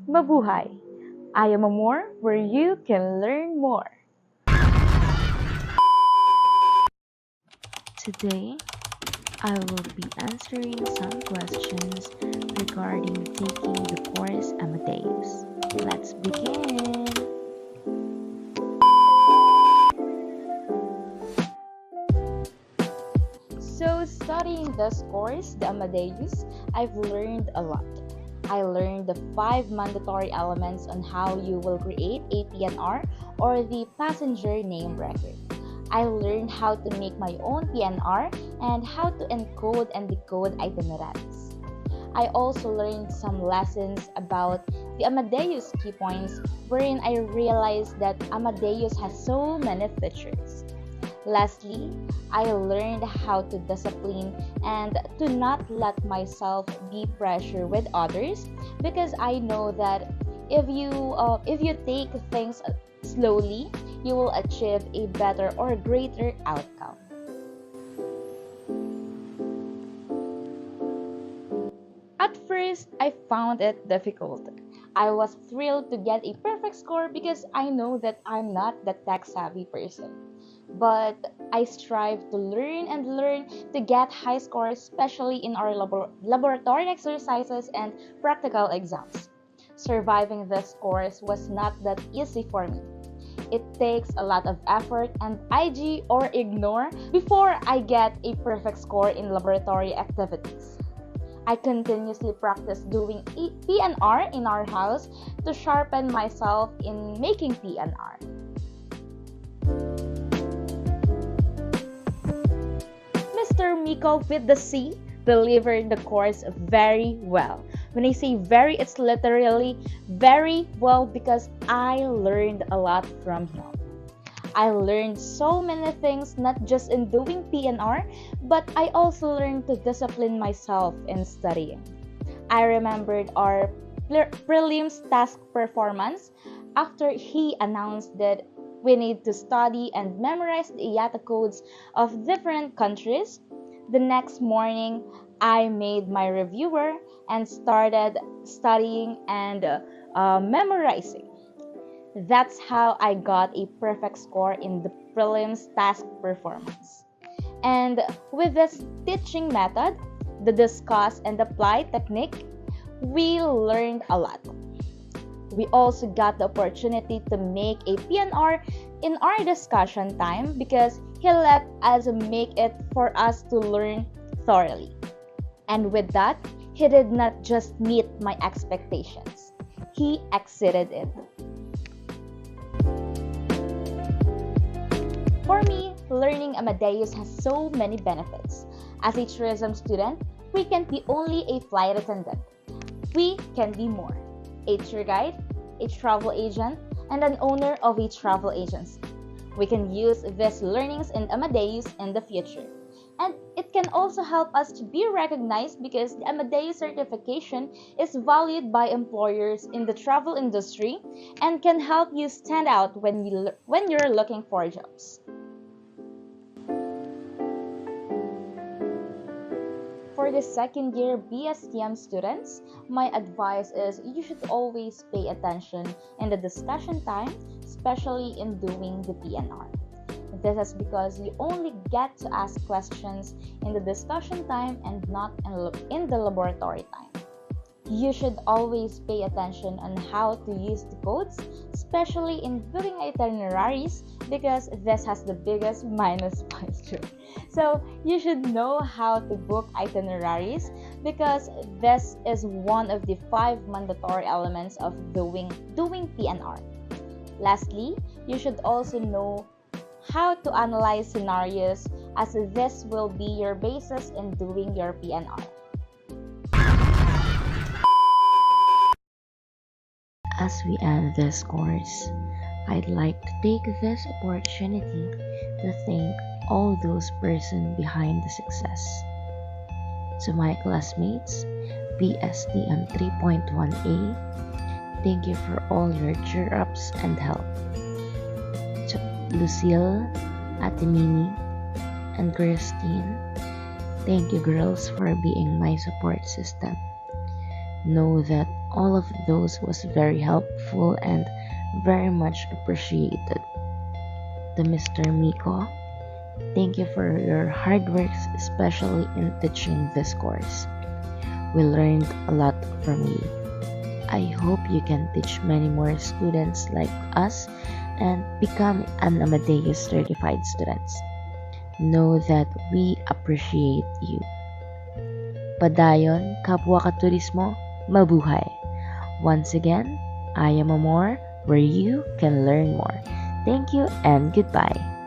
Mabuhay! I am a more where you can learn more. Today, I will be answering some questions regarding taking the course Amadeus. Let's begin! So, studying this course, the Amadeus, I've learned a lot. I learned the 5 mandatory elements on how you will create a PNR or the passenger name record. I learned how to make my own PNR and how to encode and decode itineraries. I also learned some lessons about the Amadeus key points wherein I realized that Amadeus has so many features. Lastly, I learned how to discipline and to not let myself be pressure with others because I know that if you take things slowly, you will achieve a better or greater outcome. At first, I found it difficult. I was thrilled to get a perfect score because I know that I'm not the tech savvy person. But I strive to learn and learn to get high scores, especially in our laboratory exercises and practical exams. Surviving this course was not that easy for me. It takes a lot of effort and IG or ignore before I get a perfect score in laboratory activities. I continuously practice doing PNR in our house to sharpen myself in making PNR. Mr. Miko with the C delivered the course very well. When I say very, it's literally very well because I learned a lot from him. I learned so many things not just in doing PNR, but I also learned to discipline myself in studying. I remembered our prelims task performance after he announced that we need to study and memorize the IATA codes of different countries. The next morning, I made my reviewer and started studying and memorizing. That's how I got a perfect score in the prelims task performance. And with this teaching method, the discuss and apply technique, we learned a lot. We also got the opportunity to make a PNR in our discussion time because he let us make it for us to learn thoroughly. And with that, he did not just meet my expectations, he exceeded it. For me, learning Amadeus has so many benefits. As a tourism student, we can't be only a flight attendant. We can be more. A tour guide, a travel agent, and an owner of a travel agency. We can use these learnings in Amadeus in the future. And it can also help us to be recognized because the Amadeus certification is valued by employers in the travel industry and can help you stand out when you're looking for jobs. For the second year BSTM students, my advice is you should always pay attention in the discussion time, especially in doing the PNR. This is because you only get to ask questions in the discussion time and not in the laboratory time. You should always pay attention on how to use the codes, especially in booking itineraries because this has the biggest minus points too. So you should know how to book itineraries because this is one of the 5 mandatory elements of doing PNR. Lastly, you should also know how to analyze scenarios as this will be your basis in doing your PNR. As we end this course, I'd like to take this opportunity to thank all those persons behind the success. To my classmates, BSTM 3.1A, thank you for all your cheer-ups and help. To Lucille, Atimini, and Christine, thank you girls for being my support system. Know that All of those was very helpful and very much appreciated. To Mr. Miko, thank you for your hard works, especially in teaching this course. We learned a lot from you. I hope you can teach many more students like us and become an Amadeus certified students. Know that we appreciate you. Padayon, kapwa katurismo, mabuhay. Once again, I am Amor, where you can learn more. Thank you and goodbye.